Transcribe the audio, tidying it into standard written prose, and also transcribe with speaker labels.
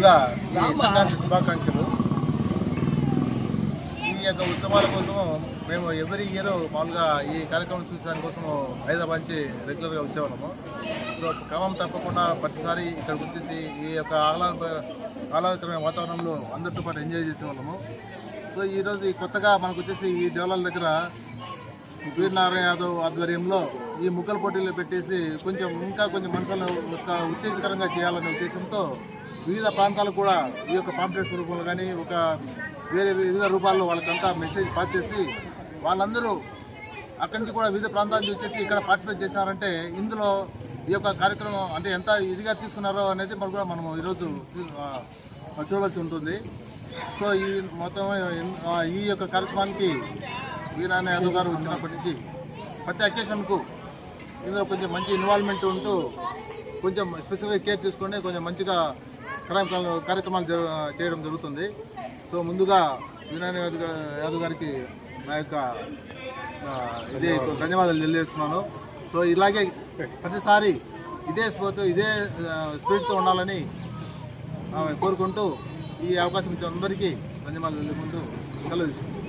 Speaker 1: ముందుగా ఈ సంక్రాంతి శుభాకాంక్షలు. ఈ యొక్క ఉత్సవాల కోసం మేము ఎవ్రీ ఇయర్ మామూలుగా ఈ కార్యక్రమం చూసే దానికోసం హైదరాబాద్ నుంచి రెగ్యులర్గా వచ్చేవాళ్ళము. సో క్రమం తప్పకుండా ప్రతిసారి ఇక్కడికి వచ్చేసి ఈ యొక్క ఆహ్లాదకరమైన వాతావరణంలో అందరితో పాటు ఎంజాయ్ చేసేవాళ్ళము. సో ఈరోజు ఈ కొత్తగా మనకు వచ్చేసి ఈ దేవాలయాల దగ్గర వీరనారాయణ యాదవ్ ఆధ్వర్యంలో ఈ ముగ్గుల పోటీలు పెట్టేసి ఇంకా కొంచెం మనసులో ఉత్తేజకరంగా చేయాలనే ఉద్దేశంతో వివిధ ప్రాంతాలకు కూడా ఈ యొక్క పాంప్లెట్స్ రూపంలో కానీ వివిధ రూపాల్లో వాళ్ళకంతా మెసేజ్ పాస్ చేసి వాళ్ళందరూ అక్కడి నుంచి కూడా వివిధ ప్రాంతాల నుంచి వచ్చేసి ఇక్కడ పార్టిసిపేట్ చేసినారంటే ఇందులో ఈ యొక్క కార్యక్రమం అంటే ఎంత ఇదిగా తీసుకున్నారో అనేది మనం ఈరోజు చూడవలసి ఉంటుంది. సో ఈ మొత్తం ఈ యొక్క కార్యక్రమానికి వీరనారాయణ యాదవ్ గారు వచ్చినప్పటి నుంచి ప్రతి అకేషన్కు ఇందులో కొంచెం మంచి ఇన్వాల్వ్మెంట్ ఉంటూ కొంచెం స్పెసిఫిక్ కేర్ తీసుకొని కొంచెం మంచిగా కార్యక్రమాలు చేయడం జరుగుతుంది. సో ముందుగా వీరనారాయణ యాదవ్ గారికి నా యొక్క ఇదే ధన్యవాదాలు తెలియజేస్తున్నాను. సో ఇలాగే ప్రతిసారి ఇదే స్పిరిట్తో ఉండాలని కోరుకుంటూ ఈ అవకాశం ఇచ్చిన అందరికీ ధన్యవాదాలు తెలుపుకుంటూ సెలవు తీసుకుంటాను.